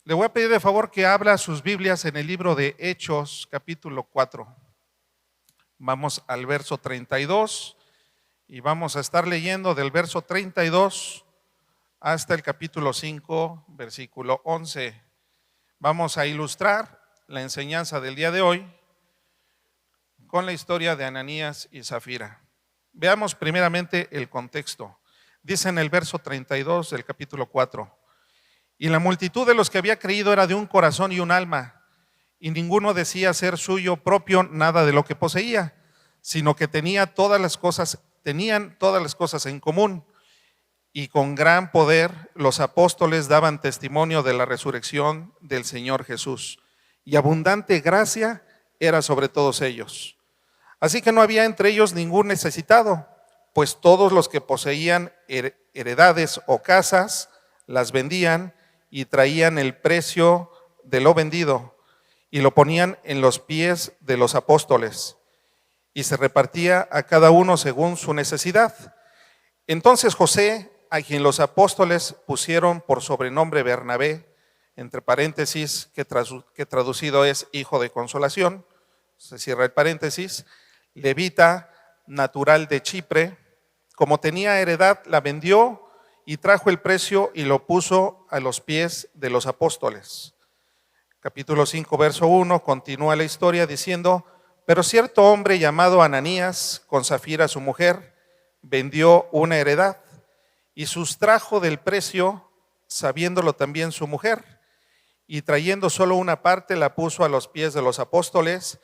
Le voy a pedir de favor que abra sus Biblias en el libro de Hechos, capítulo 4. Vamos al verso 32 y vamos a estar leyendo del verso 32 hasta el capítulo 5, versículo 11. Vamos a ilustrar la enseñanza del día de hoy con la historia de Ananías y Zafira. Veamos primeramente el contexto. Dice en el verso 32 del capítulo 4: y la multitud de los que había creído era de un corazón y un alma, y ninguno decía ser suyo propio nada de lo que poseía, sino que tenían todas las cosas en común. Y con gran poder los apóstoles daban testimonio de la resurrección del Señor Jesús, y abundante gracia era sobre todos ellos. Así que no había entre ellos ningún necesitado, pues todos los que poseían heredades o casas las vendían y traían el precio de lo vendido y lo ponían en los pies de los apóstoles, y se repartía a cada uno según su necesidad. Entonces José, a quien los apóstoles pusieron por sobrenombre Bernabé, entre paréntesis, que traducido es hijo de consolación, se cierra el paréntesis, levita, natural de Chipre, como tenía heredad, la vendió y trajo el precio y lo puso a los pies de los apóstoles. Capítulo 5, verso 1, continúa la historia diciendo: pero cierto hombre llamado Ananías, con Zafira su mujer, vendió una heredad y sustrajo del precio, sabiéndolo también su mujer, y trayendo solo una parte la puso a los pies de los apóstoles,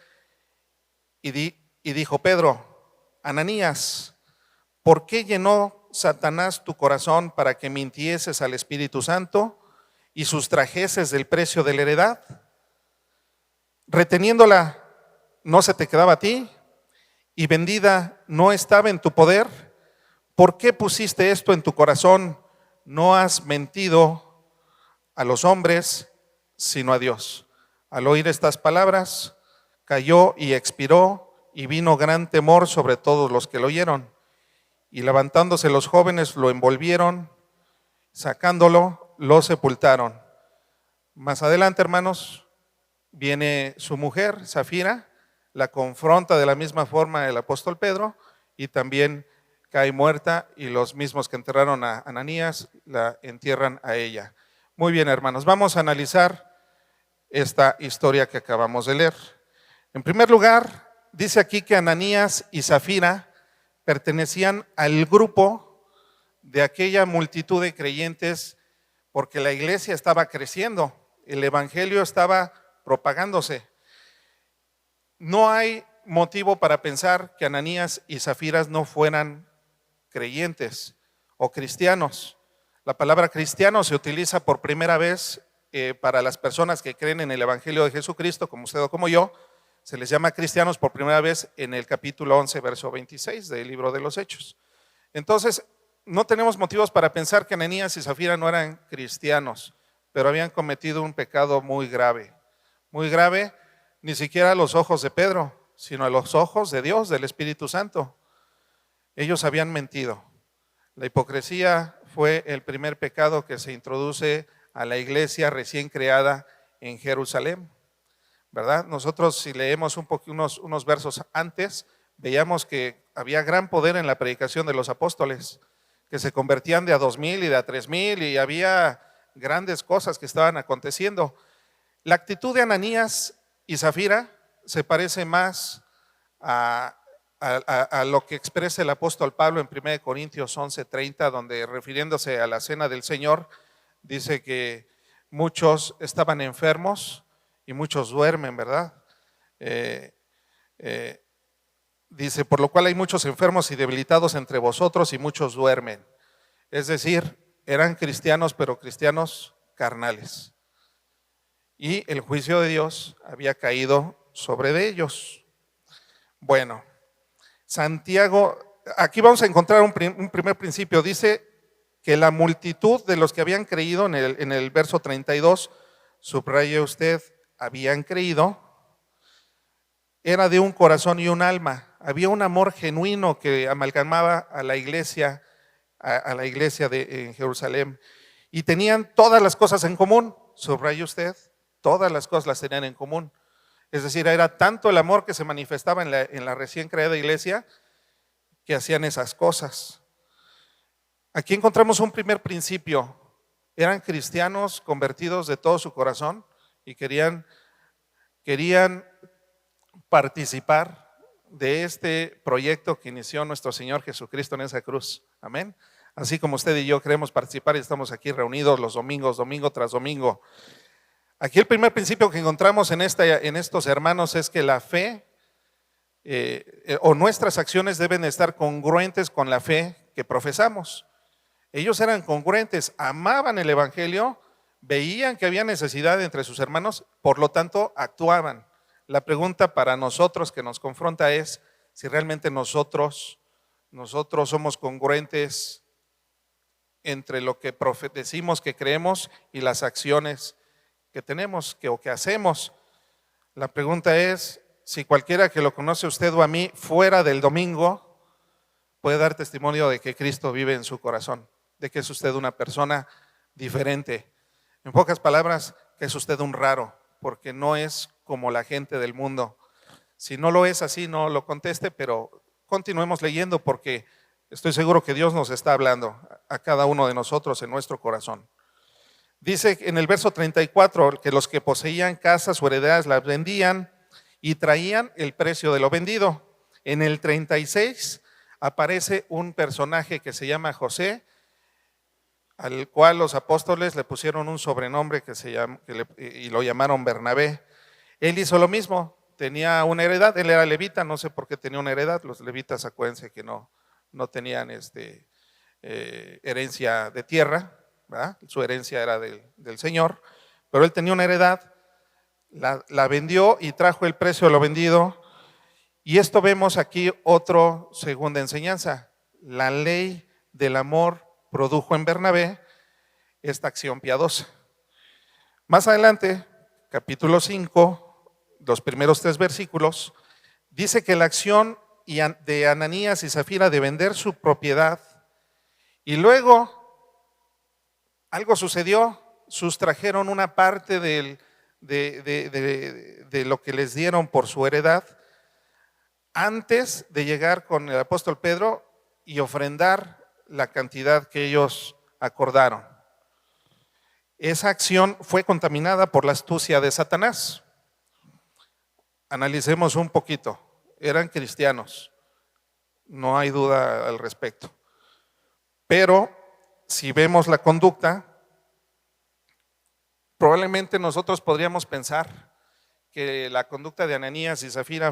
y dijo Pedro: Ananías, ¿por qué llenó Satanás tu corazón para que mintieses al Espíritu Santo y sustrajeses del precio de la heredad? Reteniéndola no se te quedaba a ti, y vendida no estaba en tu poder. ¿Por qué pusiste esto en tu corazón? No has mentido a los hombres, sino a Dios. Al oír estas palabras, cayó y expiró, y vino gran temor sobre todos los que lo oyeron. Y levantándose los jóvenes lo envolvieron, sacándolo, lo sepultaron. Más adelante, hermanos, viene su mujer, Zafira, la confronta de la misma forma el apóstol Pedro, y también cae muerta, y los mismos que enterraron a Ananías la entierran a ella. Muy bien, hermanos, vamos a analizar esta historia que acabamos de leer. En primer lugar, dice aquí que Ananías y Zafira pertenecían al grupo de aquella multitud de creyentes, porque la iglesia estaba creciendo, el evangelio estaba propagándose. No hay motivo para pensar que Ananías y Zafira no fueran creyentes o cristianos. La palabra cristiano se utiliza por primera vez para las personas que creen en el evangelio de Jesucristo, como usted o como yo. Se les llama cristianos por primera vez en el capítulo 11, verso 26 del libro de los Hechos. Entonces, no tenemos motivos para pensar que Ananías y Zafira no eran cristianos, pero habían cometido un pecado muy grave, ni siquiera a los ojos de Pedro, sino a los ojos de Dios, del Espíritu Santo. Ellos habían mentido. La hipocresía fue el primer pecado que se introduce a la iglesia recién creada en Jerusalén, ¿verdad? Nosotros, si leemos unos versos antes, veíamos que había gran poder en la predicación de los apóstoles, que se convertían de a 2,000 y de a 3,000, y había grandes cosas que estaban aconteciendo. La actitud de Ananías y Zafira se parece más a lo que expresa el apóstol Pablo en 1 Corintios 11:30, donde, refiriéndose a la cena del Señor, dice que muchos estaban enfermos y muchos duermen, ¿verdad? Dice: por lo cual hay muchos enfermos y debilitados entre vosotros, y muchos duermen. Es decir, eran cristianos, pero cristianos carnales, y el juicio de Dios había caído sobre de ellos. Bueno, Santiago, aquí vamos a encontrar un primer principio. Dice que la multitud de los que habían creído, en el verso 32, subraye usted, habían creído, era de un corazón y un alma. Había un amor genuino que amalgamaba a la iglesia, en Jerusalén, y tenían todas las cosas en común. subraye usted, todas las cosas las tenían en común. Es decir, era tanto el amor que se manifestaba en la recién creada iglesia que hacían esas cosas. Aquí encontramos un primer principio. Eran cristianos convertidos de todo su corazón y querían participar de este proyecto que inició nuestro Señor Jesucristo en esa cruz. Amén. Así como usted y yo queremos participar y estamos aquí reunidos los domingos, domingo tras domingo. Aquí el primer principio que encontramos en estos hermanos es que la fe o nuestras acciones deben estar congruentes con la fe que profesamos. Ellos eran congruentes, amaban el evangelio, veían que había necesidad entre sus hermanos, por lo tanto actuaban. La pregunta para nosotros que nos confronta es si realmente nosotros somos congruentes entre lo que decimos que creemos y las acciones que tenemos o que hacemos. La pregunta es si cualquiera que lo conoce a usted o a mí fuera del domingo puede dar testimonio de que Cristo vive en su corazón, de que es usted una persona diferente. En pocas palabras, que es usted un raro, porque no es como la gente del mundo. Si no lo es así, no lo conteste, pero continuemos leyendo porque estoy seguro que Dios nos está hablando a cada uno de nosotros en nuestro corazón. Dice en el verso 34 que los que poseían casas o heredades las vendían y traían el precio de lo vendido. En el 36 aparece un personaje que se llama José, al cual los apóstoles le pusieron un sobrenombre y lo llamaron Bernabé. Él hizo lo mismo, tenía una heredad, él era levita, no sé por qué tenía una heredad, los levitas acuérdense que no tenían herencia de tierra, ¿verdad? Su herencia era del Señor, pero él tenía una heredad, la vendió y trajo el precio de lo vendido. Y esto vemos aquí otra segunda enseñanza. La ley del amor produjo en Bernabé esta acción piadosa. Más adelante, capítulo 5, los primeros 3 versículos, dice que la acción de Ananías y Zafira de vender su propiedad y luego algo sucedió, sustrajeron una parte de lo que les dieron por su heredad antes de llegar con el apóstol Pedro y ofrendar la cantidad que ellos acordaron. Esa acción fue contaminada por la astucia de Satanás. Analicemos un poquito. Eran cristianos, no hay duda al respecto. Pero si vemos la conducta, probablemente nosotros podríamos pensar que la conducta de Ananías y Zafira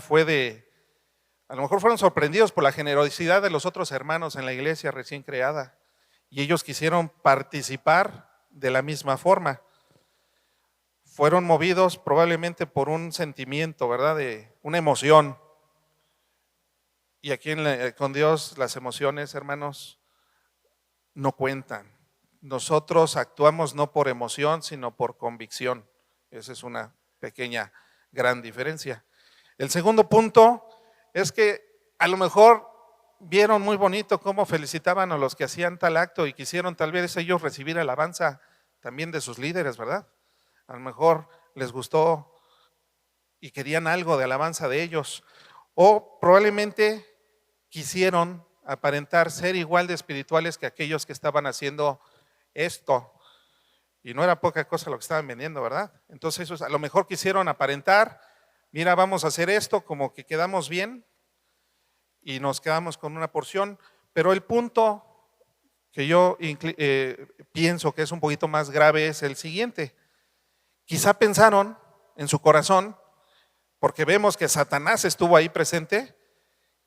a lo mejor fueron sorprendidos por la generosidad de los otros hermanos en la iglesia recién creada y ellos quisieron participar de la misma forma. Fueron movidos probablemente por un sentimiento, ¿verdad? De una emoción. Y aquí con Dios las emociones, hermanos, no cuentan. Nosotros actuamos no por emoción, sino por convicción. Esa es una pequeña, gran diferencia. El segundo punto es que a lo mejor vieron muy bonito cómo felicitaban a los que hacían tal acto y quisieron tal vez ellos recibir alabanza también de sus líderes, ¿verdad? A lo mejor les gustó y querían algo de alabanza de ellos. O probablemente quisieron aparentar ser igual de espirituales que aquellos que estaban haciendo esto. Y no era poca cosa lo que estaban vendiendo, ¿verdad? Entonces ellos a lo mejor quisieron aparentar, mira, vamos a hacer esto como que quedamos bien y nos quedamos con una porción. Pero el punto que yo pienso que es un poquito más grave es el siguiente. Quizá pensaron en su corazón, porque vemos que Satanás estuvo ahí presente,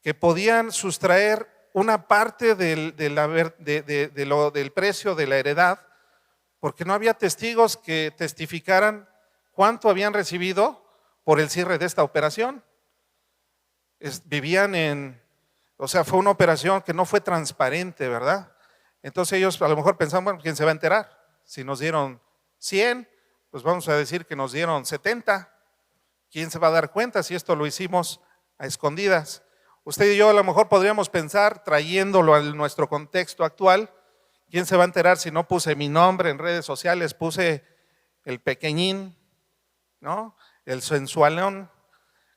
que podían sustraer una parte del precio de la heredad, porque no había testigos que testificaran cuánto habían recibido por el cierre de esta operación. Fue una operación que no fue transparente, ¿verdad? Entonces ellos a lo mejor pensaban, bueno, ¿quién se va a enterar? Si nos dieron 100, pues vamos a decir que nos dieron 70. ¿Quién se va a dar cuenta si esto lo hicimos a escondidas? Usted y yo a lo mejor podríamos pensar, trayéndolo a nuestro contexto actual, ¿quién se va a enterar si no puse mi nombre en redes sociales, puse el pequeñín, ¿no? El sensualón,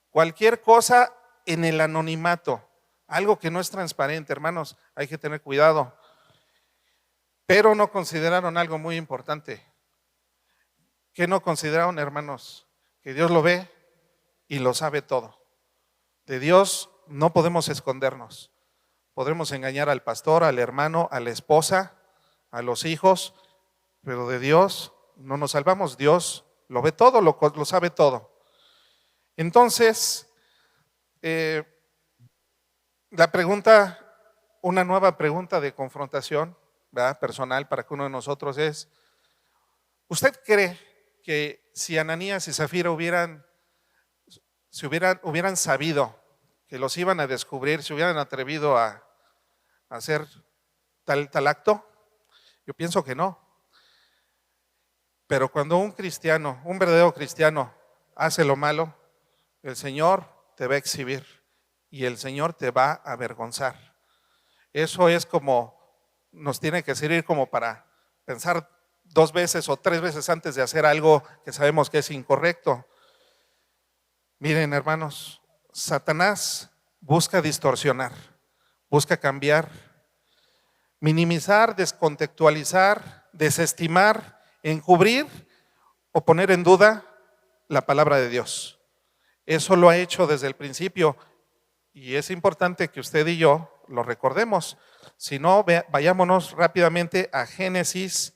cualquier cosa en el anonimato, algo que no es transparente, hermanos, hay que tener cuidado. Pero no consideraron algo muy importante. ¿Qué no consideraron, hermanos? Que Dios lo ve y lo sabe todo. De Dios no podemos escondernos. Podremos engañar al pastor, al hermano, a la esposa, a los hijos, pero de Dios no nos salvamos. Dios lo ve todo, lo sabe todo. Entonces, la pregunta, una nueva pregunta de confrontación, ¿verdad?, personal para cada uno de nosotros es: ¿usted cree que si Ananías y Zafira hubieran sabido que los iban a descubrir, se hubieran atrevido a hacer tal acto? Yo pienso que no. Pero cuando un cristiano, un verdadero cristiano, hace lo malo, el Señor te va a exhibir y el Señor te va a avergonzar. Eso es como, nos tiene que servir como para pensar 2 veces o 3 veces antes de hacer algo que sabemos que es incorrecto. Miren, hermanos, Satanás busca distorsionar, busca cambiar, minimizar, descontextualizar, desestimar, encubrir o poner en duda la palabra de Dios. Eso lo ha hecho desde el principio y es importante que usted y yo lo recordemos. Si no, vayámonos rápidamente a Génesis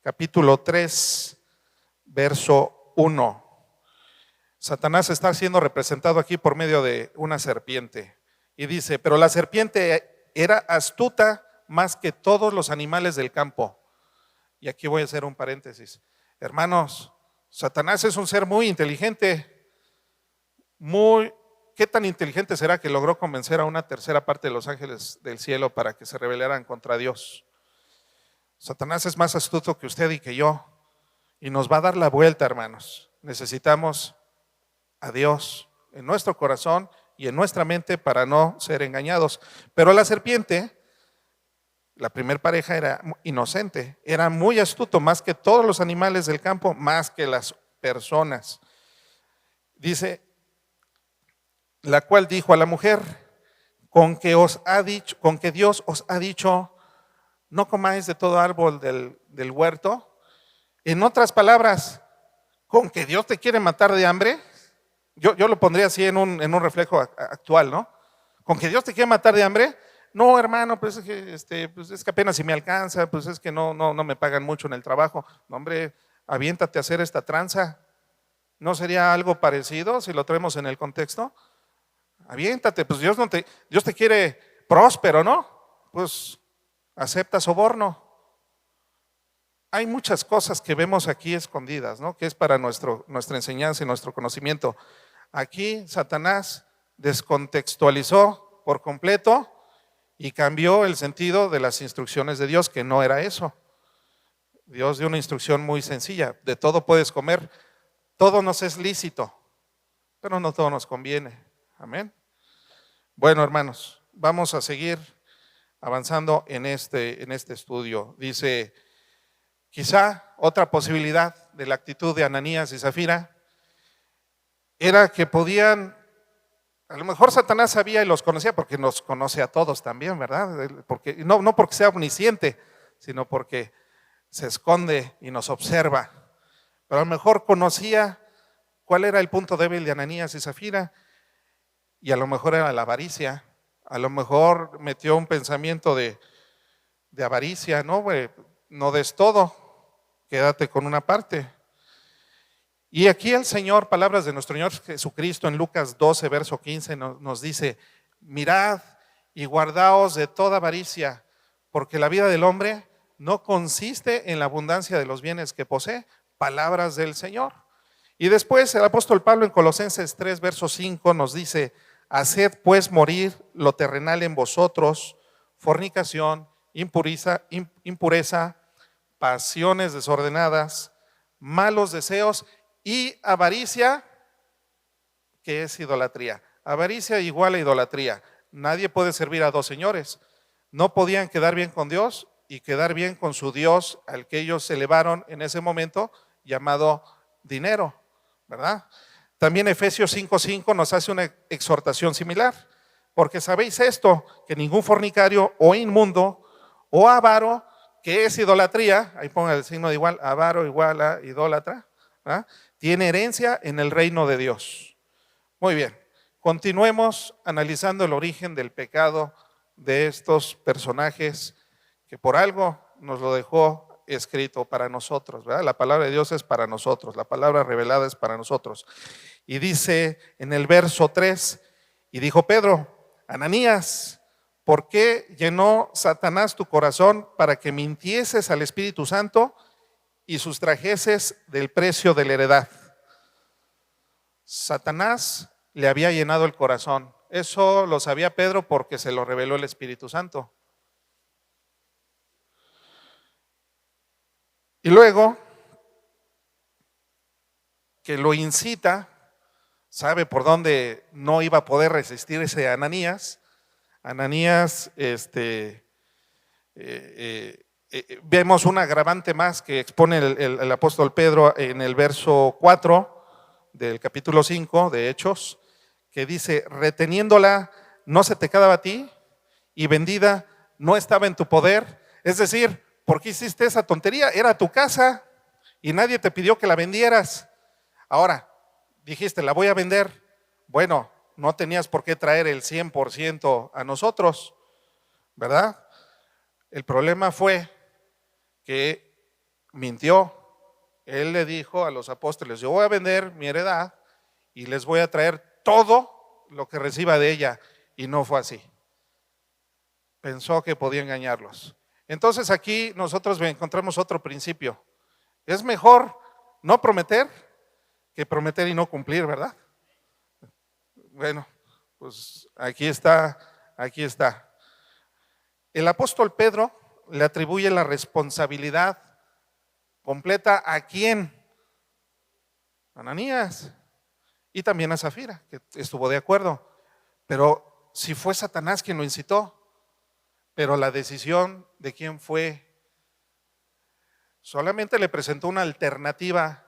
capítulo 3, verso 1. Satanás está siendo representado aquí por medio de una serpiente y dice: pero la serpiente era astuta más que todos los animales del campo. Y aquí voy a hacer un paréntesis. Hermanos, Satanás es un ser muy inteligente. ¿Qué tan inteligente será que logró convencer a una tercera parte de los ángeles del cielo para que se rebelaran contra Dios? Satanás es más astuto que usted y que yo y nos va a dar la vuelta, hermanos. Necesitamos a Dios en nuestro corazón y en nuestra mente para no ser engañados. Pero la serpiente, la primer pareja, era inocente, era muy astuto, más que todos los animales del campo, más que las personas. Dice, la cual dijo a la mujer: con que Dios os ha dicho, no comáis de todo árbol del huerto. En otras palabras, con que Dios te quiere matar de hambre. Yo lo pondría así en un reflejo actual, ¿no? Con que Dios te quiere matar de hambre. No, hermano, pues es que apenas si me alcanza, pues es que no me pagan mucho en el trabajo. No, hombre, aviéntate a hacer esta tranza. ¿No sería algo parecido si lo traemos en el contexto? Aviéntate, pues Dios te quiere próspero, ¿no? Pues acepta soborno. Hay muchas cosas que vemos aquí escondidas, ¿no?, que es para nuestra enseñanza y nuestro conocimiento. Aquí Satanás descontextualizó por completo y cambió el sentido de las instrucciones de Dios, que no era eso. Dios dio una instrucción muy sencilla: de todo puedes comer, todo nos es lícito, pero no todo nos conviene. Amén. Bueno, hermanos, vamos a seguir avanzando en este estudio. Dice: quizá otra posibilidad de la actitud de Ananías y Zafira era que podían, a lo mejor Satanás sabía y los conocía, porque nos conoce a todos también, ¿verdad? Porque, no porque sea omnisciente, sino porque se esconde y nos observa. Pero a lo mejor conocía cuál era el punto débil de Ananías y Zafira, y a lo mejor era la avaricia. A lo mejor metió un pensamiento de avaricia: no, no des todo, quédate con una parte. Y aquí el Señor, palabras de nuestro Señor Jesucristo en Lucas 12, verso 15, nos dice: mirad y guardaos de toda avaricia, porque la vida del hombre no consiste en la abundancia de los bienes que posee. Palabras del Señor. Y después el apóstol Pablo en Colosenses 3, verso 5 nos dice: haced pues morir lo terrenal en vosotros, fornicación, impureza, pasiones desordenadas, malos deseos y avaricia, que es idolatría. Avaricia igual a idolatría. Nadie puede servir a dos señores. No podían quedar bien con Dios y quedar bien con su Dios al que ellos elevaron en ese momento, llamado dinero, ¿verdad? También Efesios 5:5 nos hace una exhortación similar, porque sabéis esto, que ningún fornicario o inmundo o avaro, que es idolatría, ahí ponga el signo de igual, avaro igual a idólatra, ¿verdad?, tiene herencia en el reino de Dios. Muy bien, continuemos analizando el origen del pecado de estos personajes que por algo nos lo dejó escrito para nosotros, ¿verdad? La palabra de Dios es para nosotros, la palabra revelada es para nosotros. Y dice en el verso 3, y dijo Pedro: Ananías, ¿por qué llenó Satanás tu corazón para que mintieses al Espíritu Santo y sustrajeses del precio de la heredad? Satanás le había llenado el corazón. Eso lo sabía Pedro porque se lo reveló el Espíritu Santo. Y luego, que lo incita, sabe por dónde no iba a poder resistir ese Ananías. Ananías, vemos un agravante más que expone el apóstol Pedro en el verso 4 del capítulo 5 de Hechos, que dice: reteniéndola no se te quedaba a ti, y vendida no estaba en tu poder. Es decir, ¿por qué hiciste esa tontería? Era tu casa y nadie te pidió que la vendieras. Ahora, dijiste, la voy a vender. Bueno, no tenías por qué traer el 100% a nosotros, ¿verdad? El problema fue que mintió. Él le dijo a los apóstoles: yo voy a vender mi heredad y les voy a traer todo lo que reciba de ella. Y no fue así. Pensó que podía engañarlos. Entonces aquí nosotros encontramos otro principio. Es mejor no prometer que prometer y no cumplir, ¿verdad? Bueno, pues aquí está. El apóstol Pedro le atribuye la responsabilidad completa ¿a quién? Ananías, y también a Zafira, que estuvo de acuerdo. Pero si fue Satanás quien lo incitó, pero la decisión de quién fue, solamente le presentó una alternativa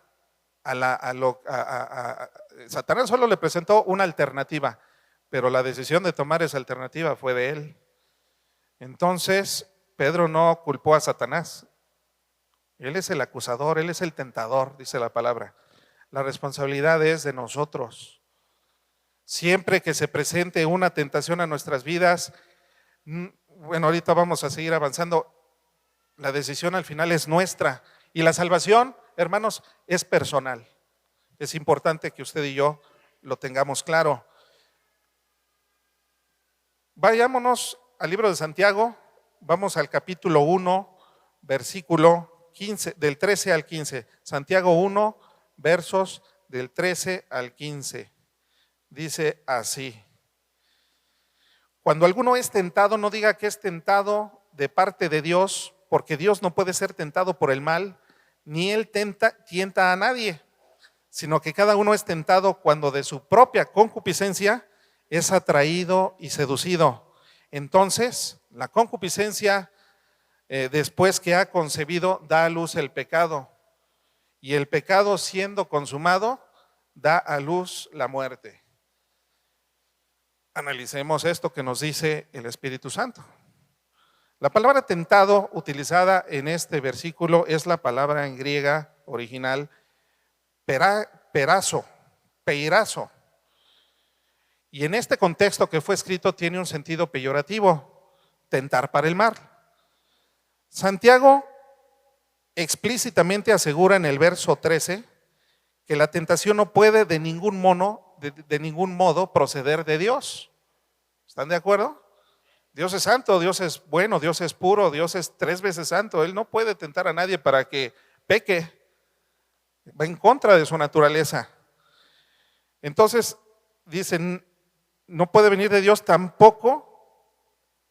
Satanás solo le presentó una alternativa, pero la decisión de tomar esa alternativa fue de él. Entonces, Pedro no culpó a Satanás. Él es el acusador, él es el tentador, dice la palabra. La responsabilidad es de nosotros. Siempre que se presente una tentación a nuestras vidas, bueno, ahorita vamos a seguir avanzando, la decisión al final es nuestra. Y la salvación, hermanos, es personal. Es importante que usted y yo lo tengamos claro. Vayámonos al libro de Santiago, vamos al capítulo 1, versículo 15, del 13 al 15. Santiago 1, versos del 13 al 15. Dice así: cuando alguno es tentado, no diga que es tentado de parte de Dios, porque Dios no puede ser tentado por el mal, ni él tienta a nadie, sino que cada uno es tentado cuando de su propia concupiscencia es atraído y seducido. Entonces, la concupiscencia, después que ha concebido, da a luz el pecado, y el pecado, siendo consumado, da a luz la muerte. Analicemos esto que nos dice el Espíritu Santo. La palabra tentado utilizada en este versículo es la palabra en griega original peirazo. Y en este contexto que fue escrito tiene un sentido peyorativo: tentar para el mal. Santiago explícitamente asegura en el verso 13 que la tentación no puede de ningún modo proceder de Dios. ¿Están de acuerdo? Dios es santo, Dios es bueno, Dios es puro, Dios es 3 veces santo. Él no puede tentar a nadie para que peque. Va en contra de su naturaleza. Entonces, dicen, no puede venir de Dios, tampoco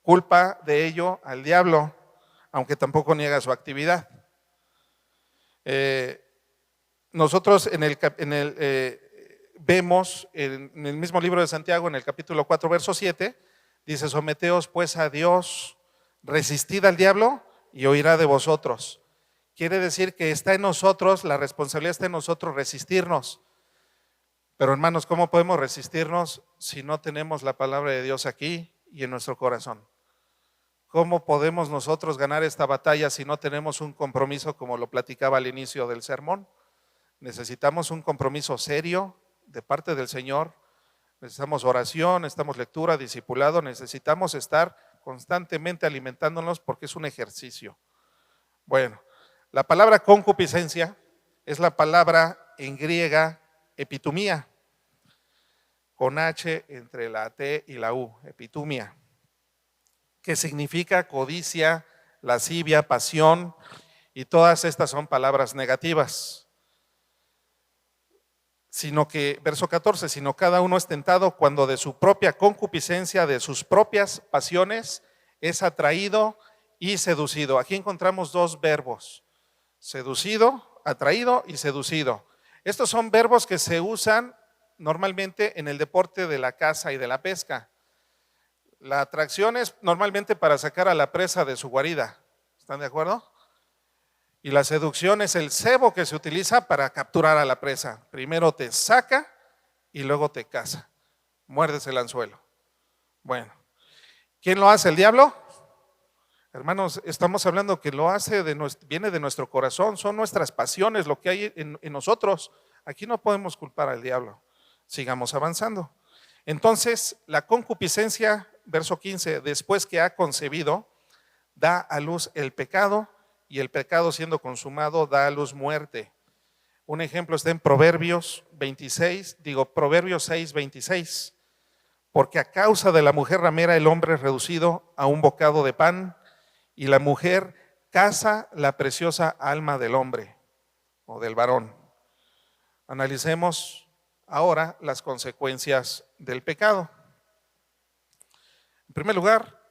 culpa de ello al diablo, aunque tampoco niega su actividad. Nosotros vemos en el mismo libro de Santiago, en el capítulo 4, verso 7, dice: someteos pues a Dios, resistid al diablo y huirá de vosotros. quiere decir que está en nosotros, la responsabilidad está en nosotros resistirnos. Pero hermanos, ¿cómo podemos resistirnos si no tenemos la palabra de Dios aquí y en nuestro corazón? ¿Cómo podemos nosotros ganar esta batalla si no tenemos un compromiso como lo platicaba al inicio del sermón? Necesitamos un compromiso serio de parte del Señor, necesitamos oración, necesitamos lectura, discipulado, necesitamos estar constantemente alimentándonos porque es un ejercicio. Bueno, la palabra concupiscencia es la palabra en griega epitumía, con H entre la T y la U, epitumia, que significa codicia, lascivia, pasión, y todas estas son palabras negativas. Sino que, verso 14, sino cada uno es tentado cuando de su propia concupiscencia, de sus propias pasiones, es atraído y seducido. Aquí encontramos dos verbos, seducido, atraído y seducido. Estos son verbos que se usan normalmente en el deporte de la caza y de la pesca. La atracción es normalmente para sacar a la presa de su guarida. ¿Están de acuerdo? Y la seducción es el cebo que se utiliza para capturar a la presa. Primero te saca y luego te caza. Muerdes el anzuelo. Bueno, ¿quién lo hace? ¿El diablo? Hermanos, estamos hablando que lo hace, viene de nuestro corazón, son nuestras pasiones, lo que hay en nosotros. Aquí no podemos culpar al diablo. Sigamos avanzando. Entonces, la concupiscencia, verso 15, después que ha concebido, da a luz el pecado, y el pecado siendo consumado da a luz muerte. Un ejemplo está en Proverbios 6, 26. Porque a causa de la mujer ramera el hombre es reducido a un bocado de pan, y la mujer caza la preciosa alma del hombre o del varón. Analicemos ahora las consecuencias del pecado. En primer lugar,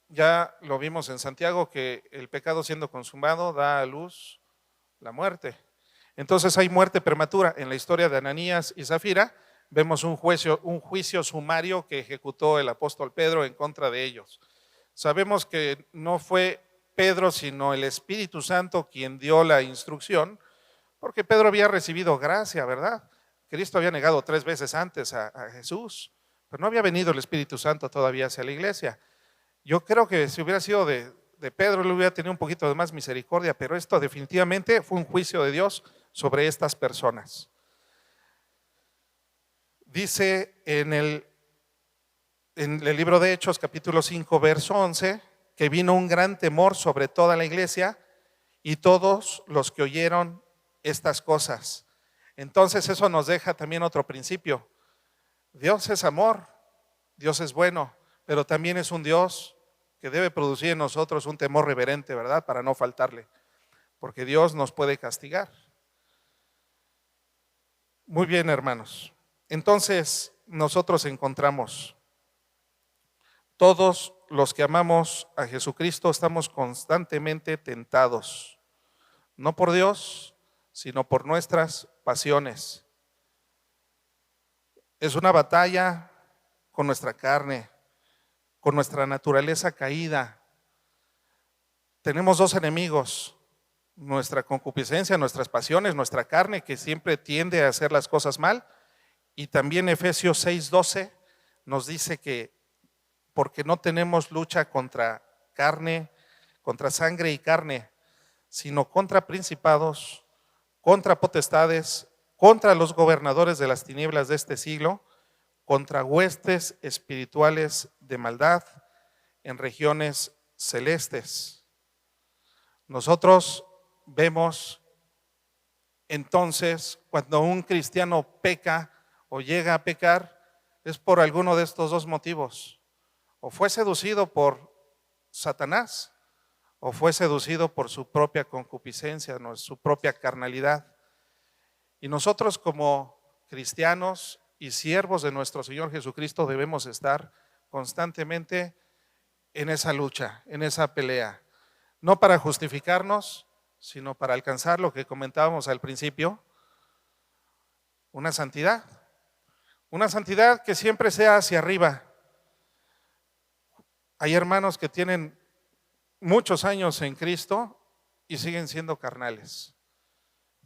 ya lo vimos en Santiago que el pecado siendo consumado da a luz la muerte. Entonces hay muerte prematura. En la historia de Ananías y Zafira vemos un juicio sumario que ejecutó el apóstol Pedro en contra de ellos. Sabemos que no fue Pedro sino el Espíritu Santo quien dio la instrucción, porque Pedro había recibido gracia, ¿verdad? Cristo había negado 3 veces antes a Jesús, pero no había venido el Espíritu Santo todavía hacia la iglesia. Yo creo que si hubiera sido de Pedro, él hubiera tenido un poquito de más misericordia, pero esto definitivamente fue un juicio de Dios sobre estas personas. Dice en el libro de Hechos, capítulo 5, verso 11, que vino un gran temor sobre toda la iglesia y todos los que oyeron estas cosas. Entonces eso nos deja también otro principio. Dios es amor, Dios es bueno, pero también es un Dios que debe producir en nosotros un temor reverente, ¿verdad? Para no faltarle, porque Dios nos puede castigar. Muy bien, hermanos. Entonces nosotros encontramos, todos los que amamos a Jesucristo estamos constantemente tentados, no por Dios, sino por nuestras pasiones. Es una batalla con nuestra carne, con nuestra naturaleza caída. Tenemos 2 enemigos, nuestra concupiscencia, nuestras pasiones, nuestra carne que siempre tiende a hacer las cosas mal, y también Efesios 6:12 nos dice que porque no tenemos lucha contra carne, contra sangre y carne, sino contra principados, contra potestades, contra los gobernadores de las tinieblas de este siglo, contra huestes espirituales de maldad en regiones celestes. Nosotros vemos entonces cuando un cristiano peca o llega a pecar, es por alguno de estos 2 motivos. O fue seducido por Satanás, o fue seducido por su propia concupiscencia, su propia carnalidad. Y nosotros como cristianos y siervos de nuestro Señor Jesucristo debemos estar constantemente en esa lucha, en esa pelea, no para justificarnos, sino para alcanzar lo que comentábamos al principio, una santidad que siempre sea hacia arriba. Hay hermanos que tienen muchos años en Cristo y siguen siendo carnales.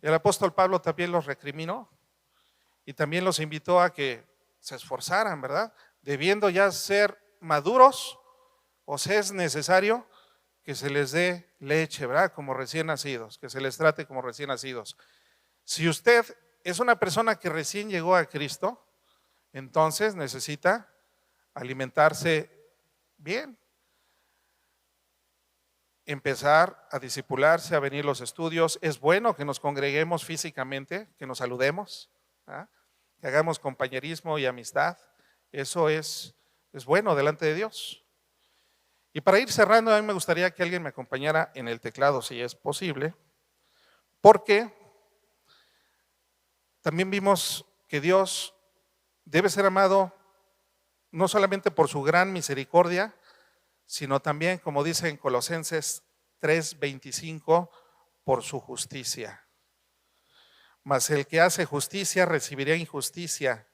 Y el apóstol Pablo también los recriminó y también los invitó a que se esforzaran, ¿verdad? Debiendo ya ser maduros, o si es necesario que se les dé leche, ¿verdad? Como recién nacidos, que se les trate como recién nacidos. Si usted es una persona que recién llegó a Cristo, entonces necesita alimentarse bien, empezar a discipularse, a venir los estudios. Es bueno que nos congreguemos físicamente, que nos saludemos, ¿ah? Que hagamos compañerismo y amistad. Eso es bueno delante de Dios. Y para ir cerrando, a mí me gustaría que alguien me acompañara en el teclado, si es posible, porque también vimos que Dios debe ser amado no solamente por su gran misericordia, sino también, como dice en Colosenses 3:25, por su justicia. Mas el que hace justicia recibirá injusticia,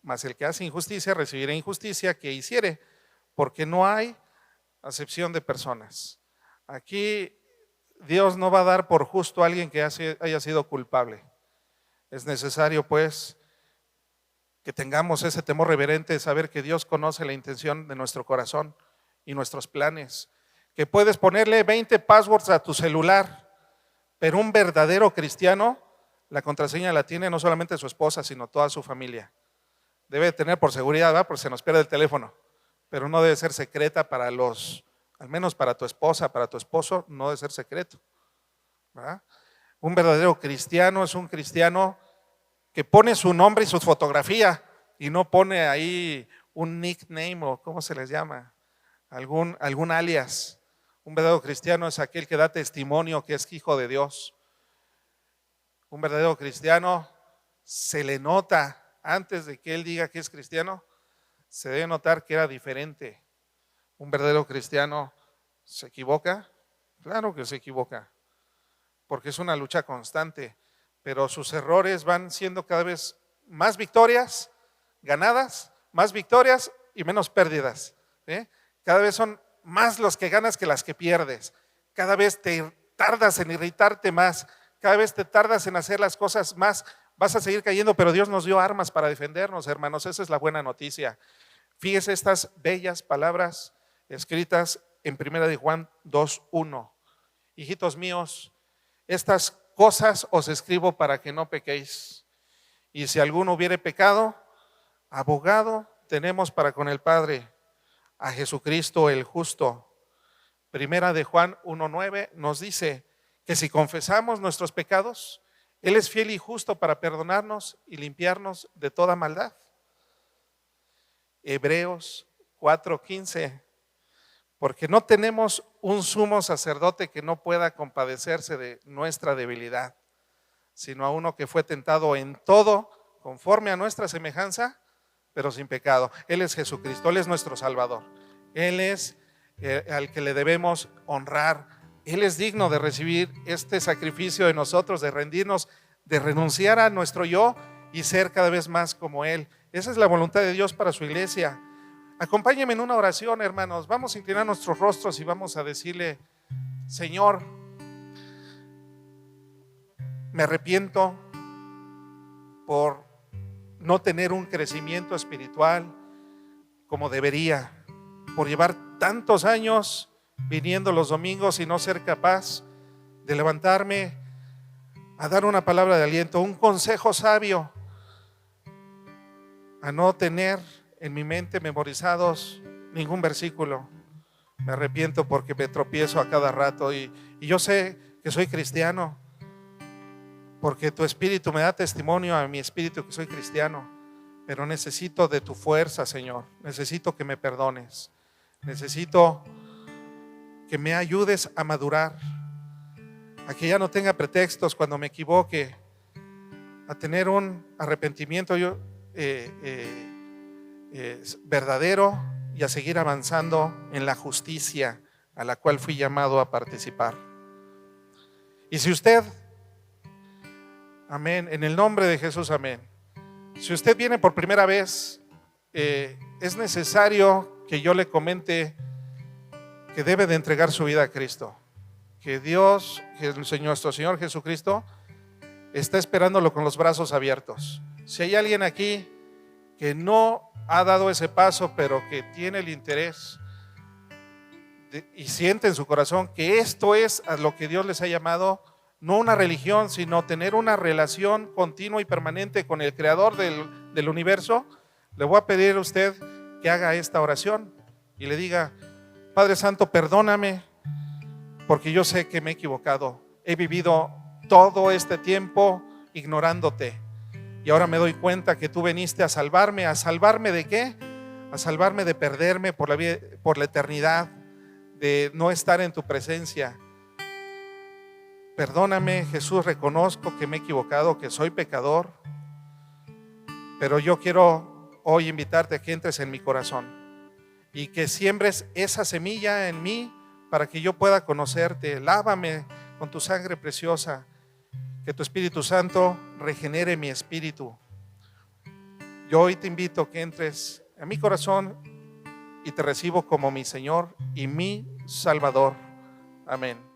mas el que hace injusticia recibirá injusticia que hiciere, porque no hay acepción de personas. Aquí Dios no va a dar por justo a alguien que haya sido culpable. Es necesario, pues, que tengamos ese temor reverente de saber que Dios conoce la intención de nuestro corazón y nuestros planes. Que puedes ponerle 20 passwords a tu celular, pero un verdadero cristiano, la contraseña la tiene no solamente su esposa, sino toda su familia. Debe tener por seguridad, ¿verdad? Porque se nos pierde el teléfono, pero no debe ser secreta para al menos para tu esposa, para tu esposo, no debe ser secreto, ¿verdad? Un verdadero cristiano es un cristiano que pone su nombre y su fotografía y no pone ahí un nickname o ¿cómo se les llama? Algún alias. Un verdadero cristiano es aquel que da testimonio que es hijo de Dios. Un verdadero cristiano se le nota antes de que él diga que es cristiano, se debe notar que era diferente. Un verdadero cristiano se equivoca, claro que se equivoca, porque es una lucha constante, pero sus errores van siendo cada vez más victorias ganadas, más victorias y menos pérdidas, ¿eh? Cada vez son más los que ganas que las que pierdes. Cada vez te tardas en irritarte más, cada vez te tardas en hacer las cosas más. Vas a seguir cayendo, pero Dios nos dio armas para defendernos, hermanos. Esa es la buena noticia. Fíjese estas bellas palabras escritas en 1 de Juan 2:1. Hijitos míos, estas cosas os escribo para que no pequéis. Y si alguno hubiere pecado, abogado tenemos para con el Padre, a Jesucristo el justo. 1 de Juan 1:9 nos dice que si confesamos nuestros pecados, Él es fiel y justo para perdonarnos y limpiarnos de toda maldad. Hebreos 4:15, porque no tenemos un sumo sacerdote que no pueda compadecerse de nuestra debilidad, sino a uno que fue tentado en todo conforme a nuestra semejanza, pero sin pecado. Él es Jesucristo, Él es nuestro Salvador. Él es al que le debemos honrar. Él es digno de recibir este sacrificio de nosotros, de rendirnos, de renunciar a nuestro yo y ser cada vez más como Él. Esa es la voluntad de Dios para su iglesia. Acompáñenme en una oración, hermanos. Vamos a inclinar nuestros rostros y vamos a decirle: Señor, me arrepiento por no tener un crecimiento espiritual como debería, por llevar tantos años viniendo los domingos y no ser capaz de levantarme a dar una palabra de aliento, un consejo sabio, a no tener en mi mente memorizados ningún versículo. Me arrepiento porque me tropiezo a cada rato y yo sé que soy cristiano, porque tu espíritu me da testimonio a mi espíritu que soy cristiano, pero necesito de tu fuerza, Señor. Necesito que me perdones, necesito que me ayudes a madurar, a que ya no tenga pretextos cuando me equivoque, a tener un arrepentimiento verdadero y a seguir avanzando en la justicia a la cual fui llamado a participar. Y si usted, amén, en el nombre de Jesús, amén, si usted viene por primera vez, es necesario que yo le comente que debe de entregar su vida a Cristo, que Dios, que nuestro Señor Jesucristo, está esperándolo con los brazos abiertos. Si hay alguien aquí que no ha dado ese paso, pero que tiene el interés y siente en su corazón que esto es a lo que Dios les ha llamado, no una religión, sino tener una relación continua y permanente con el Creador del universo, le voy a pedir a usted que haga esta oración y le diga: Padre Santo, perdóname, porque yo sé que me he equivocado. He vivido todo este tiempo ignorándote, y ahora me doy cuenta que tú viniste a salvarme. ¿A salvarme de qué? A salvarme de perderme por la eternidad, de no estar en tu presencia. Perdóname, Jesús, reconozco que me he equivocado, que soy pecador, pero yo quiero hoy invitarte a que entres en mi corazón y que siembres esa semilla en mí para que yo pueda conocerte. Lávame con tu sangre preciosa, que tu Espíritu Santo regenere mi espíritu. Yo hoy te invito a que entres en mi corazón y te recibo como mi Señor y mi Salvador. Amén.